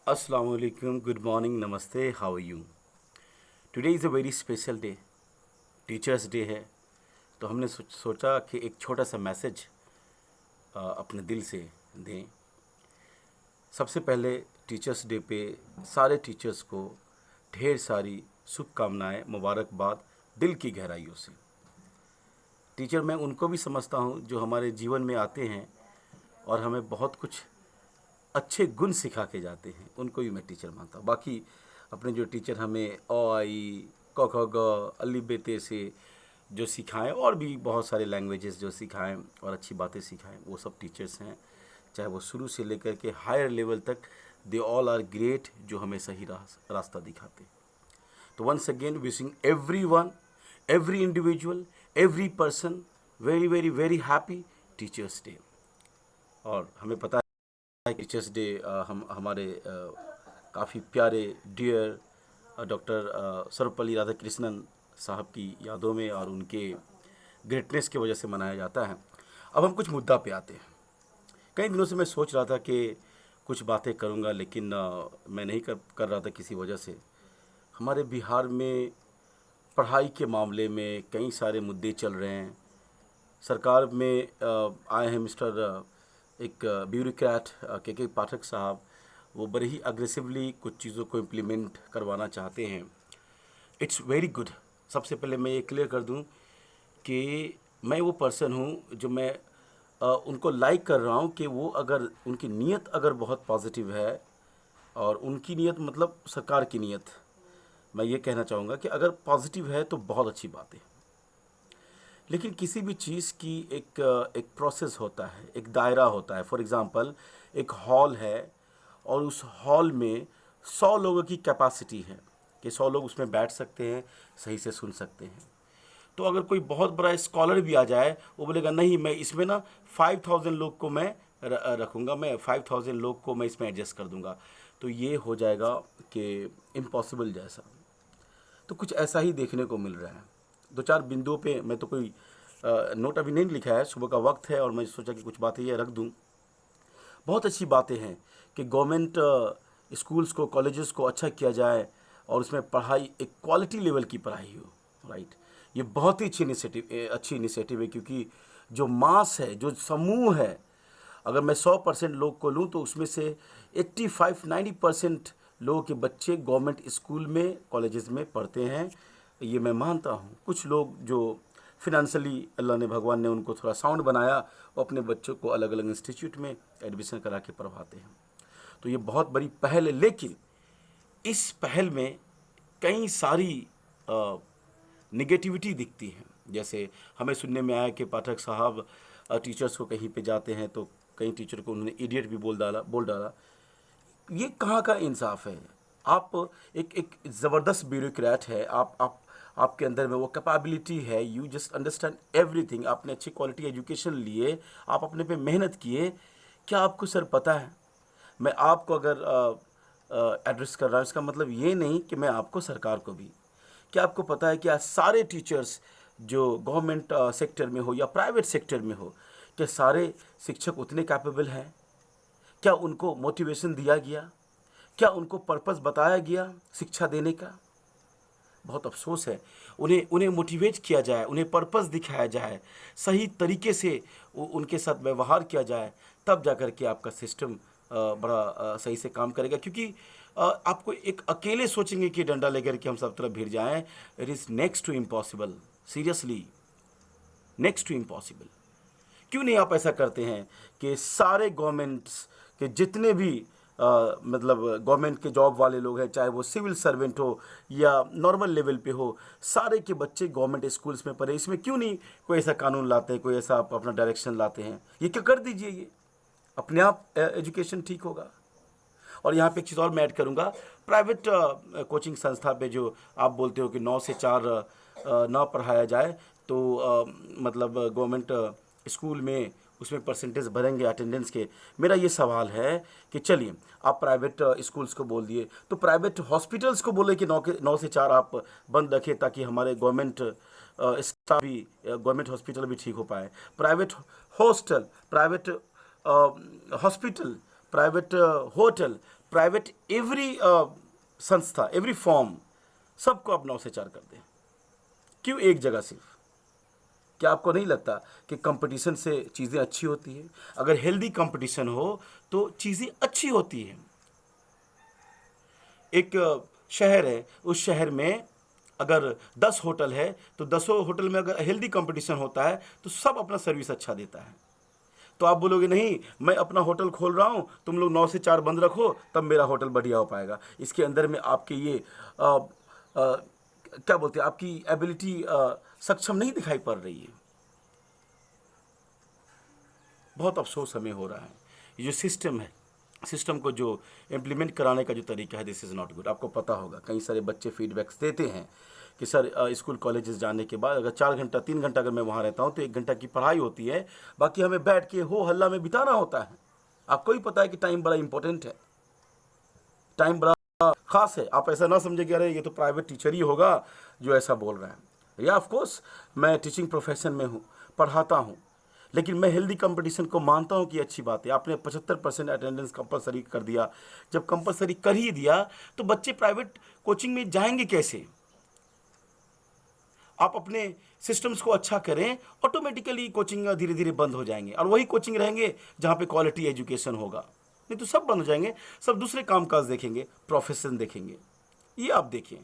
Assalamu alaikum, good morning, namaste, how are you? Today is a very special day, teachers day है। तो हमने सोचा कि एक छोटा सा मैसेज अपने दिल से दें। सबसे पहले टीचर्स डे पे सारे टीचर्स को ढेर सारी शुभकामनाएं, मुबारकबाद दिल की गहराइयों से। टीचर मैं उनको भी समझता हूँ जो हमारे जीवन में आते हैं और हमें बहुत कुछ अच्छे गुण सिखा के जाते हैं, उनको भी मैं टीचर मानता हूँ। बाकी अपने जो टीचर हमें अ आई क ख ग अली बेते से जो सिखाएं और भी बहुत सारे लैंग्वेजेस जो सिखाएं और अच्छी बातें सिखाएं, वो सब टीचर्स हैं। चाहे वो शुरू से लेकर के हायर लेवल तक, दे ऑल आर ग्रेट, जो हमें सही रास्ता दिखाते। तो once again wishing every one, every individual, every person very very very happy teachers day. और हमें पता टीचर्स डे हम हमारे काफ़ी प्यारे डियर डॉक्टर सर्वपल्ली राधाकृष्णन साहब की यादों में और उनके ग्रेटनेस की वजह से मनाया जाता है। अब हम कुछ मुद्दा पे आते हैं। कई दिनों से मैं सोच रहा था कि कुछ बातें करूंगा, लेकिन मैं नहीं कर रहा था किसी वजह से। हमारे बिहार में पढ़ाई के मामले में कई सारे मुद्दे चल रहे हैं। सरकार में आए हैं मिस्टर एक ब्यूरोक्रेट के पाठक साहब, वो बड़े ही अग्रेसिवली कुछ चीज़ों को इम्प्लीमेंट करवाना चाहते हैं। It's very good. सबसे पहले मैं ये क्लियर कर दूं कि मैं वो पर्सन हूँ जो मैं उनको लाइक कर रहा हूँ कि वो अगर उनकी नीयत अगर बहुत पॉजिटिव है, और उनकी नीयत मतलब सरकार की नीयत, मैं ये कहना चाहूँगा कि अगर पॉजिटिव है तो बहुत अच्छी बात है। लेकिन किसी भी चीज़ की एक प्रोसेस होता है, एक दायरा होता है। फॉर एग्ज़ाम्पल एक हॉल है और उस हॉल में 100 लोगों की कैपेसिटी है कि 100 लोग उसमें बैठ सकते हैं, सही से सुन सकते हैं। तो अगर कोई बहुत बड़ा स्कॉलर भी आ जाए, वो बोलेगा नहीं, मैं इसमें ना 5000 लोग को मैं रखूँगा, मैं 5000 लोग को मैं इसमें एडजस्ट कर दूँगा, तो ये हो जाएगा कि इम्पॉसिबल जैसा। तो कुछ ऐसा ही देखने को मिल रहा है। दो चार बिंदुओं पे मैं तो कोई नोट अभी नहीं लिखा है, सुबह का वक्त है और मैं सोचा कि कुछ बातें ये रख दूं। बहुत अच्छी बातें हैं कि गवर्नमेंट स्कूल्स को, कॉलेजेस को अच्छा किया जाए और उसमें पढ़ाई एक क्वालिटी लेवल की पढ़ाई हो, राइट। ये बहुत ही अच्छी इनिशिएटिव है, क्योंकि जो मास है, जो समूह है, अगर मैं 100% लोग को लूँ तो उसमें से 85-90% लोगों के बच्चे गवर्नमेंट स्कूल में, कॉलेजेस में पढ़ते हैं। ये मैं मानता हूँ। कुछ लोग जो फिनेंशियली अल्लाह ने, भगवान ने उनको थोड़ा साउंड बनाया, वो अपने बच्चों को अलग अलग इंस्टीट्यूट में एडमिशन करा के पढ़वाते हैं। तो ये बहुत बड़ी पहल है। लेकिन इस पहल में कई सारी निगेटिविटी दिखती है। जैसे हमें सुनने में आया कि पाठक साहब टीचर्स को कहीं पे जाते हैं तो कई टीचर को उन्होंने इडियट भी बोल डाला। ये कहाँ का इंसाफ है? आप एक एक ज़बरदस्त ब्यूरोक्रेट है, आप आपके अंदर में वो कैपेबिलिटी है, यू जस्ट अंडरस्टैंड एवरीथिंग। आपने अच्छी क्वालिटी एजुकेशन लिए, आप अपने पे मेहनत किए। क्या आपको सर पता है, मैं आपको अगर एड्रेस कर रहा हूँ, इसका मतलब ये नहीं कि मैं आपको, सरकार को भी, क्या आपको पता है कि आज सारे टीचर्स जो गवर्नमेंट सेक्टर में हो या प्राइवेट सेक्टर में हो, क्या सारे शिक्षक उतने कैपेबल हैं? क्या उनको मोटिवेशन दिया गया? क्या उनको पर्पस बताया गया शिक्षा देने का? बहुत अफसोस है। उन्हें उन्हें मोटिवेट किया जाए, उन्हें पर्पस दिखाया जाए, सही तरीके से उनके साथ व्यवहार किया जाए, तब जाकर के आपका सिस्टम बड़ा सही से काम करेगा। क्योंकि आपको एक अकेले सोचेंगे कि डंडा लेकर के हम सब तरफ भिड़ जाएं, it is next to impossible. Seriously next to impossible. क्यों नहीं आप ऐसा करते हैं कि सारे गवर्नमेंट्स के जितने भी मतलब गवर्नमेंट के जॉब वाले लोग हैं, चाहे वो सिविल सर्वेंट हो या नॉर्मल लेवल पे हो, सारे के बच्चे गवर्नमेंट स्कूल्स में पढ़े। इसमें क्यों नहीं कोई ऐसा कानून लाते हैं, कोई ऐसा आप अपना डायरेक्शन लाते हैं? ये क्या कर दीजिए, ये अपने आप एजुकेशन ठीक होगा। और यहाँ पे एक चीज़ और मैं ऐड करूँगा, प्राइवेट कोचिंग संस्था पे जो आप बोलते हो कि 9 से 4 ना पढ़ाया जाए, तो मतलब गवर्नमेंट स्कूल में उसमें परसेंटेज भरेंगे अटेंडेंस के। मेरा ये सवाल है कि चलिए, आप प्राइवेट स्कूल्स को बोल दिए, तो प्राइवेट हॉस्पिटल्स को बोले कि 9 से 4 आप बंद रखें, ताकि हमारे गवर्नमेंट स्टाफ भी, गवर्नमेंट हॉस्पिटल भी ठीक हो पाए। Private hostel, private hospital, private hotel, private every संस्था, एवरी फॉर्म, सबको आप 9 से 4 कर दें। क्यों एक जगह सिर्फ? क्या आपको नहीं लगता कि कंपटीशन से चीज़ें अच्छी होती है? अगर हेल्दी कंपटीशन हो तो चीज़ें अच्छी होती हैं। एक शहर है, उस शहर में अगर 10 होटल है तो 10 होटल में अगर हेल्दी कंपटीशन होता है तो सब अपना सर्विस अच्छा देता है। तो आप बोलोगे नहीं, मैं अपना होटल खोल रहा हूँ, तुम लोग 9 से 4 बंद रखो, तब मेरा होटल बढ़िया हो पाएगा। इसके अंदर में आपके ये क्या बोलते हैं, आपकी एबिलिटी सक्षम नहीं दिखाई पड़ रही है। बहुत अफसोस हमें हो रहा है। ये जो सिस्टम है, सिस्टम को जो इम्प्लीमेंट कराने का जो तरीका है, दिस इज़ नॉट गुड। आपको पता होगा कई सारे बच्चे फीडबैक्स देते हैं कि सर स्कूल कॉलेजेस जाने के बाद अगर 4 घंटा 3 घंटा अगर मैं वहाँ रहता हूँ तो 1 घंटा की पढ़ाई होती है, बाकी हमें बैठ के हो हल्ला में बिताना होता है। आपको ही पता है कि टाइम बड़ा इंपॉर्टेंट है, टाइम बड़ा खास है। आप ऐसा ना समझे कि अरे ये तो प्राइवेट टीचर ही होगा जो ऐसा बोल रहा है। या ऑफ कोर्स मैं टीचिंग प्रोफेशन में हूँ, पढ़ाता हूँ, लेकिन मैं हेल्दी कंपटीशन को मानता हूँ कि अच्छी बात है। आपने 75% अटेंडेंस कंपलसरी कर दिया। जब कंपलसरी कर ही दिया तो बच्चे प्राइवेट कोचिंग में जाएंगे कैसे? आप अपने सिस्टम्स को अच्छा करें, ऑटोमेटिकली कोचिंग धीरे धीरे बंद हो जाएंगे और वही कोचिंग रहेंगे जहाँ पे क्वालिटी एजुकेशन होगा। नहीं तो सब बंद हो जाएंगे, सब दूसरे कामकाज देखेंगे, प्रोफेशन देखेंगे। ये आप देखें,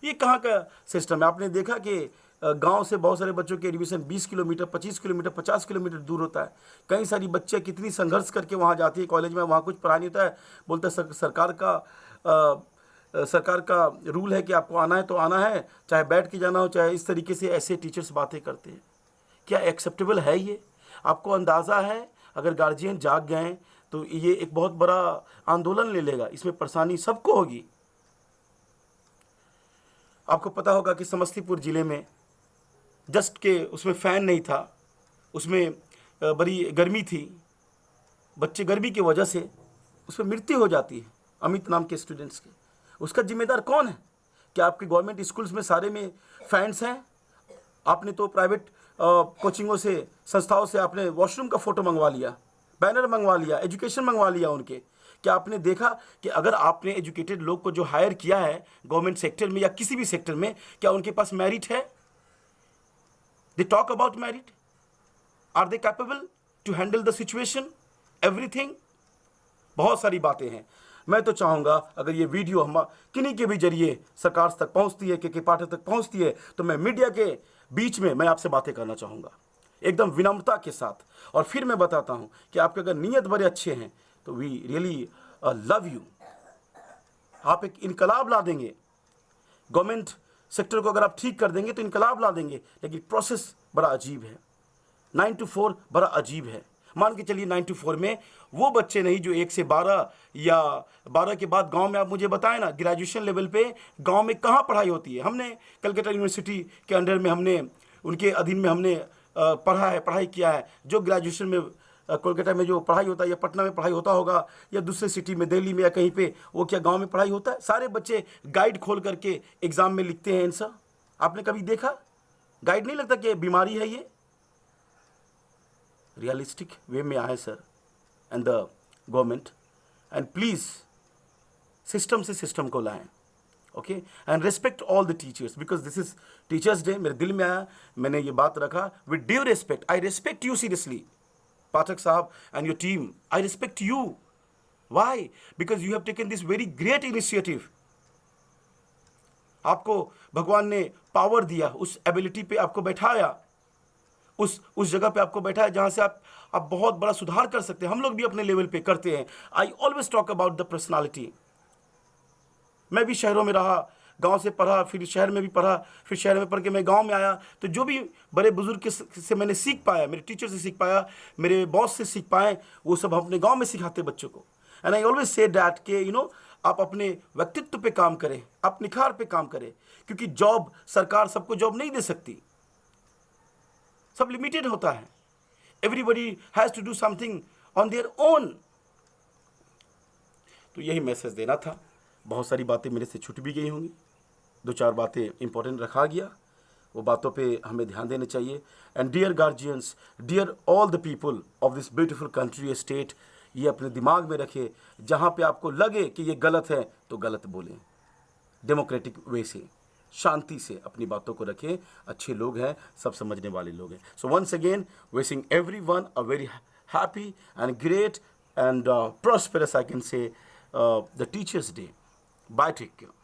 ये कहाँ का सिस्टम है? आपने देखा कि गांव से बहुत सारे बच्चों के एडमिशन 20 किलोमीटर, 25 किलोमीटर, 50 किलोमीटर दूर होता है। कई सारी बच्चे कितनी संघर्ष करके वहाँ जाती है कॉलेज में, वहाँ कुछ पढ़ा नहीं होता है। बोलते हैं सरकार का रूल है कि आपको आना है तो आना है, चाहे बैठ के जाना हो चाहे इस तरीके से। ऐसे टीचर्स बातें करते हैं, क्या एक्सेप्टेबल है ये? आपको अंदाज़ा है अगर गार्जियन जाग गए तो ये एक बहुत बड़ा आंदोलन ले लेगा, इसमें परेशानी सबको होगी। आपको पता होगा कि समस्तीपुर ज़िले में जस्ट के उसमें फ़ैन नहीं था, उसमें बड़ी गर्मी थी, बच्चे गर्मी की वजह से उसमें मृत्यु हो जाती है अमित नाम के स्टूडेंट्स के। उसका जिम्मेदार कौन है? क्या आपके गवर्नमेंट स्कूल्स में सारे में फैंस हैं? आपने तो प्राइवेट कोचिंगों से, संस्थाओं से आपने वॉशरूम का फ़ोटो मंगवा लिया, बैनर मंगवा लिया, एजुकेशन मंगवा लिया उनके। क्या आपने देखा कि अगर आपने एजुकेटेड लोग को जो हायर किया है गवर्नमेंट सेक्टर में या किसी भी सेक्टर में, क्या उनके पास मेरिट है? They talk about merit, are they capable to handle the situation, everything? बहुत सारी बातें हैं। मैं तो चाहूँगा अगर ये वीडियो हम किन्हीं के भी जरिए सरकार तक पहुँचती है, के पाठक तक पहुँचती है, तो मैं मीडिया के बीच में मैं आपसे बातें करना चाहूँगा एकदम विनम्रता के साथ। और फिर मैं बताता हूँ कि आपके अगर नीयत बड़े अच्छे हैं तो वी रियली लव यू। आप एक इनकलाब ला देंगे, गवर्नमेंट सेक्टर को अगर आप ठीक कर देंगे तो इनकलाब ला देंगे। लेकिन प्रोसेस बड़ा अजीब है, 9 to 4 बड़ा अजीब है। मान के चलिए 9 to 4 में वो बच्चे नहीं जो 1 से 12 या 12 के बाद गांव में, आप मुझे बताएं ना ग्रेजुएशन लेवल पे गांव में कहाँ पढ़ाई होती है? हमने कलकत्ता यूनिवर्सिटी के अंडर में, हमने उनके अधीन में हमने पढ़ा है, पढ़ाई किया है। जो ग्रेजुएशन में कोलकाता में जो पढ़ाई होता है या पटना में पढ़ाई होता होगा या दूसरे सिटी में, दिल्ली में या कहीं पे, वो क्या गांव में पढ़ाई होता है? सारे बच्चे गाइड खोल करके एग्ज़ाम में लिखते हैं आंसर। आपने कभी देखा? गाइड नहीं लगता कि बीमारी है ये? रियलिस्टिक वे में आए sir and the government, and please system से सिस्टम को लाएं, okay? And respect all the teachers, because this is teachers day. मेरे दिल में आया, मैंने ये बात रखा। With due respect, I respect you seriously Pathak Sahab and your team. I respect you. Why? Because you have taken this very great initiative. आपको भगवान ने पावर दिया, उस एबिलिटी पे आपको बैठाया, उस जगह पे आपको बैठाया जहाँ से आप बहुत बड़ा सुधार कर सकते हैं। हम लोग भी अपने लेवल पे करते हैं। I always talk about the personality. मैं भी शहरों में रहा, गांव से पढ़ा, फिर शहर में भी पढ़ा, फिर शहर में पढ़ के मैं गांव में आया। तो जो भी बड़े बुजुर्ग से मैंने सीख पाया, मेरे टीचर से सीख पाया, मेरे बॉस से सीख पाए, वो सब हम अपने गांव में सिखाते बच्चों को। And I always say that के आप अपने व्यक्तित्व पे काम करें, आप निखार पे काम करें, क्योंकि जॉब, सरकार सबको जॉब नहीं दे सकती, सब लिमिटेड होता है। Everybody has to do something on their own. तो यही मैसेज देना था। बहुत सारी बातें मेरे से छूट भी गई होंगी, 2-4 बातें इंपॉर्टेंट रखा गया, वो बातों पे हमें ध्यान देना चाहिए। And dear guardians, dear all the people of this beautiful country state, ये अपने दिमाग में रखिए, जहाँ पे आपको लगे कि ये गलत है तो गलत बोलें, डेमोक्रेटिक वे से, शांति से अपनी बातों को रखें। अच्छे लोग हैं, सब समझने वाले लोग हैं। So once again wishing everyone a very happy and great and prosperous, I can say, the Teachers' Day. Bye, take care.